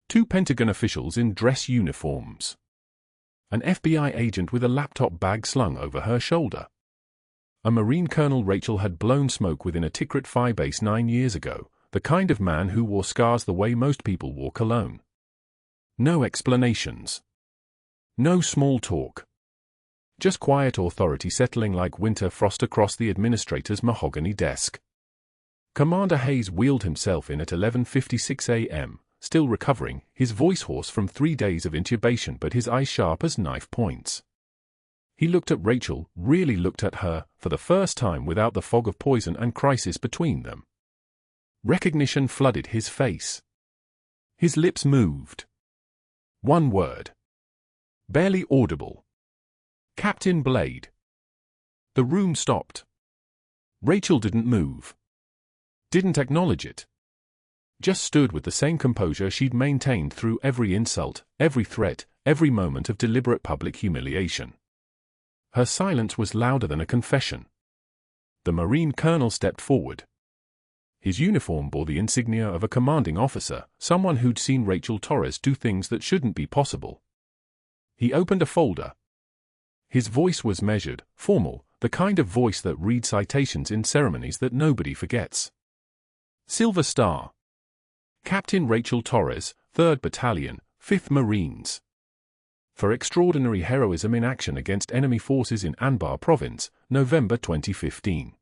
2 Pentagon officials in dress uniforms. An FBI agent with a laptop bag slung over her shoulder. A Marine colonel Rachel had blown smoke within a Tikrit Phi base 9 years ago, the kind of man who wore scars the way most people wore cologne. No explanations. No small talk. Just quiet authority settling like winter frost across the administrator's mahogany desk. Commander Hayes wheeled himself in at 11:56 a.m., still recovering, his voice hoarse from 3 days of intubation but his eyes sharp as knife points. He looked at Rachel, really looked at her, for the first time without the fog of poison and crisis between them. Recognition flooded his face. His lips moved. One word. Barely audible. Captain Blade. The room stopped. Rachel didn't move. Didn't acknowledge it. Just stood with the same composure she'd maintained through every insult, every threat, every moment of deliberate public humiliation. Her silence was louder than a confession. The Marine colonel stepped forward. His uniform bore the insignia of a commanding officer, someone who'd seen Rachel Torres do things that shouldn't be possible. He opened a folder. His voice was measured, formal, the kind of voice that reads citations in ceremonies that nobody forgets. Silver Star. Captain Rachel Torres, 3rd Battalion, 5th Marines. For extraordinary heroism in action against enemy forces in Anbar Province, November 2015.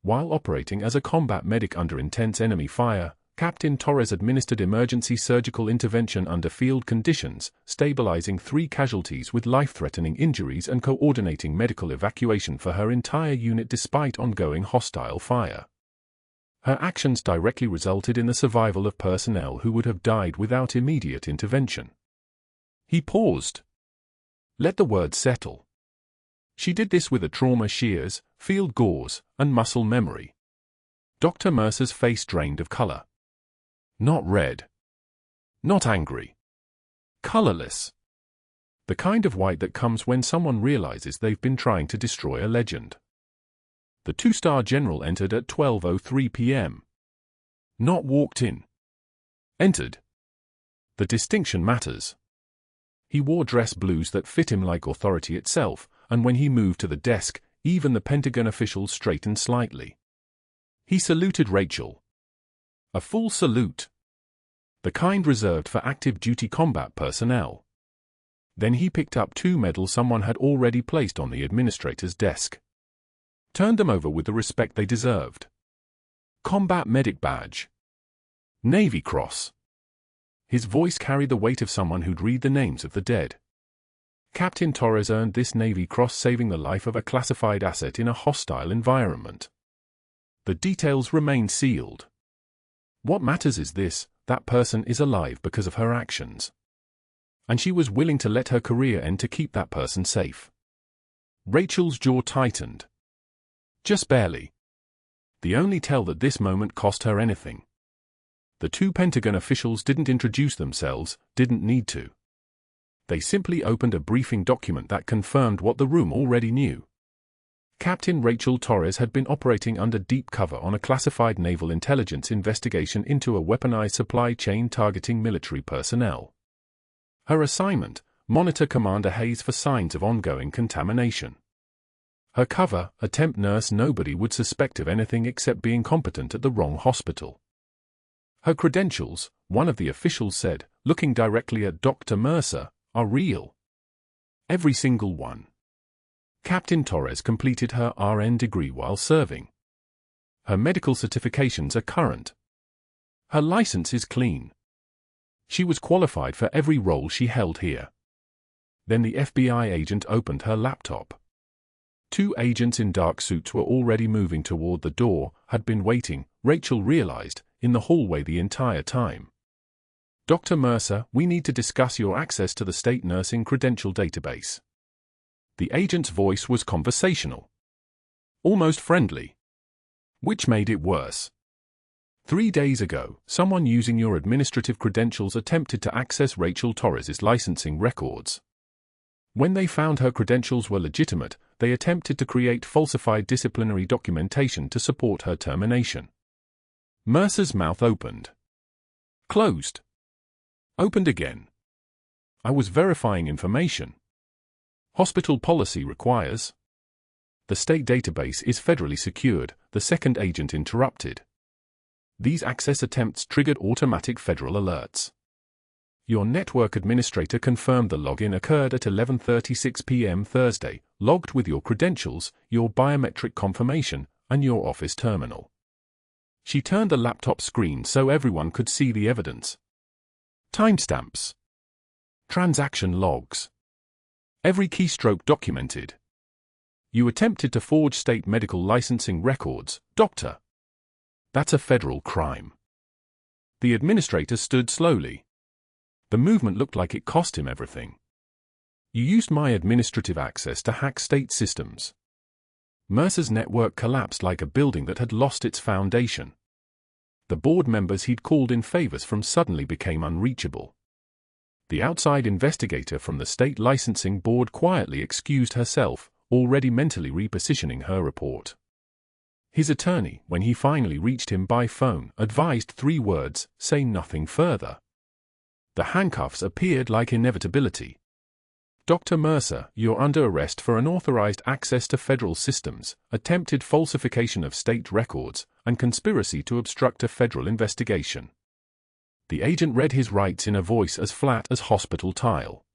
While operating as a combat medic under intense enemy fire, Captain Torres administered emergency surgical intervention under field conditions, stabilizing 3 casualties with life-threatening injuries and coordinating medical evacuation for her entire unit despite ongoing hostile fire. Her actions directly resulted in the survival of personnel who would have died without immediate intervention. He paused. Let the words settle. She did this with a trauma shears, field gauze, and muscle memory. Dr. Mercer's face drained of color. Not red. Not angry. Colorless. The kind of white that comes when someone realizes they've been trying to destroy a legend. The 2-star general entered at 12:03 p.m. Not walked in. Entered. The distinction matters. He wore dress blues that fit him like authority itself, and when he moved to the desk, even the Pentagon officials straightened slightly. He saluted Rachel. A full salute. The kind reserved for active duty combat personnel. Then he picked up 2 medals someone had already placed on the administrator's desk. Turned them over with the respect they deserved. Combat Medic Badge. Navy Cross. His voice carried the weight of someone who'd read the names of the dead. Captain Torres earned this Navy Cross saving the life of a classified asset in a hostile environment. The details remain sealed. What matters is this: that person is alive because of her actions. And she was willing to let her career end to keep that person safe. Rachel's jaw tightened. Just barely. The only tell that this moment cost her anything. The 2 Pentagon officials didn't introduce themselves, didn't need to. They simply opened a briefing document that confirmed what the room already knew. Captain Rachel Torres had been operating under deep cover on a classified Naval Intelligence investigation into a weaponized supply chain targeting military personnel. Her assignment: monitor Commander Hayes for signs of ongoing contamination. Her cover: a temp nurse nobody would suspect of anything except being competent at the wrong hospital. Her credentials, one of the officials said, looking directly at Dr. Mercer, are real. Every single one. Captain Torres completed her RN degree while serving. Her medical certifications are current. Her license is clean. She was qualified for every role she held here. Then the FBI agent opened her laptop. 2 agents in dark suits were already moving toward the door, had been waiting, Rachel realized, in the hallway the entire time. Dr. Mercer, we need to discuss your access to the state nursing credential database. The agent's voice was conversational. Almost friendly. Which made it worse. 3 days ago, someone using your administrative credentials attempted to access Rachel Torres's licensing records. When they found her credentials were legitimate, they attempted to create falsified disciplinary documentation to support her termination. Mercer's mouth opened. Closed. Opened again. I was verifying information. Hospital policy requires. The state database is federally secured, the second agent interrupted. These access attempts triggered automatic federal alerts. Your network administrator confirmed the login occurred at 11:36 p.m. Thursday, logged with your credentials, your biometric confirmation, and your office terminal. She turned the laptop screen so everyone could see the evidence. Timestamps. Transaction logs. Every keystroke documented. You attempted to forge state medical licensing records, Doctor. That's a federal crime. The administrator stood slowly. The movement looked like it cost him everything. You used my administrative access to hack state systems. Mercer's network collapsed like a building that had lost its foundation. The board members he'd called in favors from suddenly became unreachable. The outside investigator from the state licensing board quietly excused herself, already mentally repositioning her report. His attorney, when he finally reached him by phone, advised 3 words: say nothing further. The handcuffs appeared like inevitability. Dr. Mercer, you're under arrest for unauthorized access to federal systems, attempted falsification of state records, and conspiracy to obstruct a federal investigation. The agent read his rights in a voice as flat as hospital tile.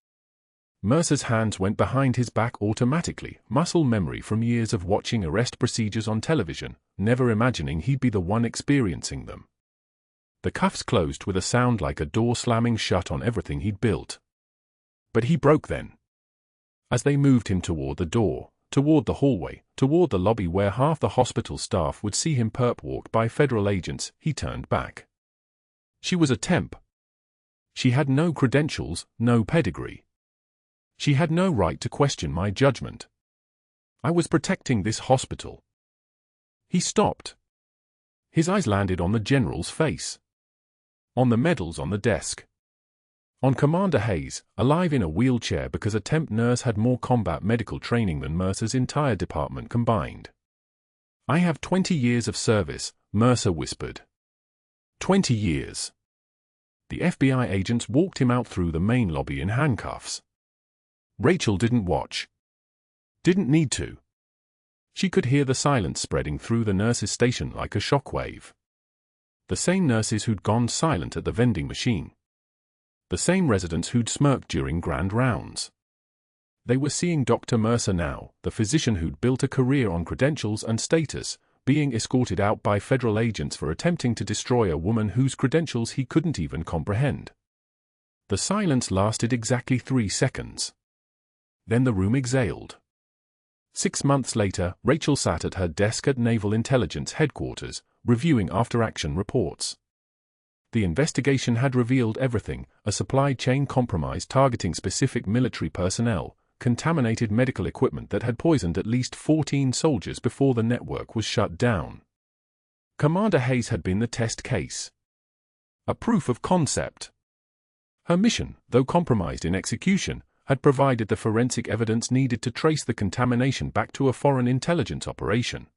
Mercer's hands went behind his back automatically, muscle memory from years of watching arrest procedures on television, never imagining he'd be the one experiencing them. The cuffs closed with a sound like a door slamming shut on everything he'd built. But he broke then. As they moved him toward the door, toward the hallway, toward the lobby where half the hospital staff would see him perp walked by federal agents, he turned back. She was a temp. She had no credentials, no pedigree. She had no right to question my judgment. I was protecting this hospital. He stopped. His eyes landed on the general's face. On the medals on the desk. On Commander Hayes, alive in a wheelchair because a temp nurse had more combat medical training than Mercer's entire department combined. I have 20 years of service, Mercer whispered. 20 years. The FBI agents walked him out through the main lobby in handcuffs. Rachel didn't watch. Didn't need to. She could hear the silence spreading through the nurses' station like a shockwave. The same nurses who'd gone silent at the vending machine. The same residents who'd smirked during grand rounds. They were seeing Dr. Mercer now, the physician who'd built a career on credentials and status, being escorted out by federal agents for attempting to destroy a woman whose credentials he couldn't even comprehend. The silence lasted exactly 3 seconds. Then the room exhaled. 6 months later, Rachel sat at her desk at Naval Intelligence headquarters, reviewing after-action reports. The investigation had revealed everything: a supply chain compromise targeting specific military personnel, contaminated medical equipment that had poisoned at least 14 soldiers before the network was shut down. Commander Hayes had been the test case. A proof of concept. Her mission, though compromised in execution, had provided the forensic evidence needed to trace the contamination back to a foreign intelligence operation.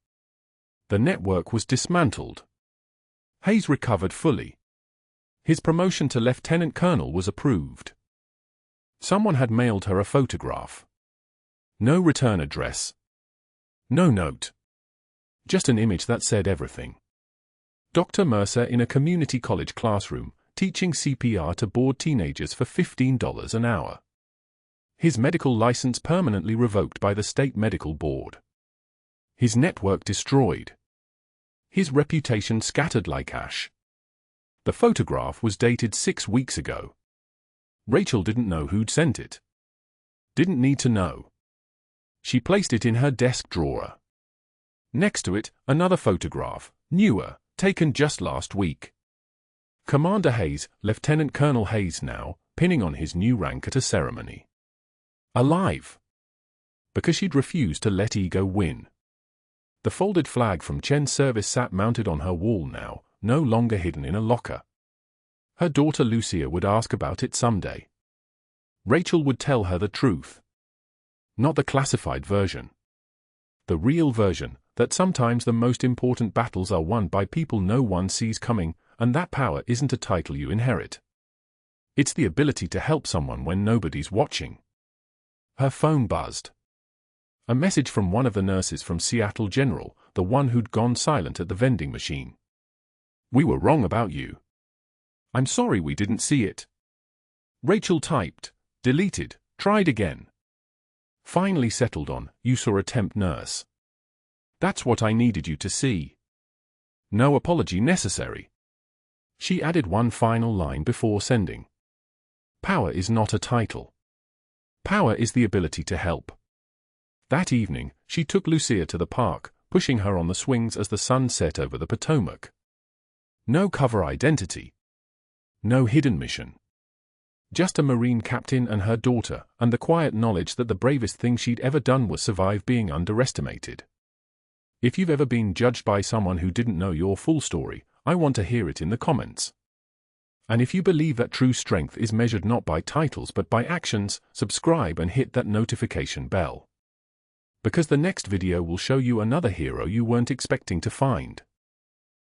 The network was dismantled. Hayes recovered fully. His promotion to lieutenant colonel was approved. Someone had mailed her a photograph. No return address. No note. Just an image that said everything. Dr. Mercer in a community college classroom, teaching CPR to bored teenagers for $15 an hour. His medical license permanently revoked by the state medical board. His network destroyed. His reputation scattered like ash. The photograph was dated 6 weeks ago. Rachel didn't know who'd sent it. Didn't need to know. She placed it in her desk drawer. Next to it, another photograph, newer, taken just last week. Commander Hayes, Lieutenant Colonel Hayes now, pinning on his new rank at a ceremony. Alive. Because she'd refused to let ego win. The folded flag from Chen's service sat mounted on her wall now, no longer hidden in a locker. Her daughter Lucia would ask about it someday. Rachel would tell her the truth. Not the classified version. The real version, that sometimes the most important battles are won by people no one sees coming, and that power isn't a title you inherit. It's the ability to help someone when nobody's watching. Her phone buzzed. A message from one of the nurses from Seattle General, the one who'd gone silent at the vending machine. We were wrong about you. I'm sorry we didn't see it. Rachel typed, deleted, tried again. Finally settled on, you saw a temp nurse. That's what I needed you to see. No apology necessary. She added one final line before sending. Power is not a title. Power is the ability to help. That evening, she took Lucia to the park, pushing her on the swings as the sun set over the Potomac. No cover identity. No hidden mission. Just a Marine captain and her daughter, and the quiet knowledge that the bravest thing she'd ever done was survive being underestimated. If you've ever been judged by someone who didn't know your full story, I want to hear it in the comments. And if you believe that true strength is measured not by titles but by actions, subscribe and hit that notification bell. Because the next video will show you another hero you weren't expecting to find.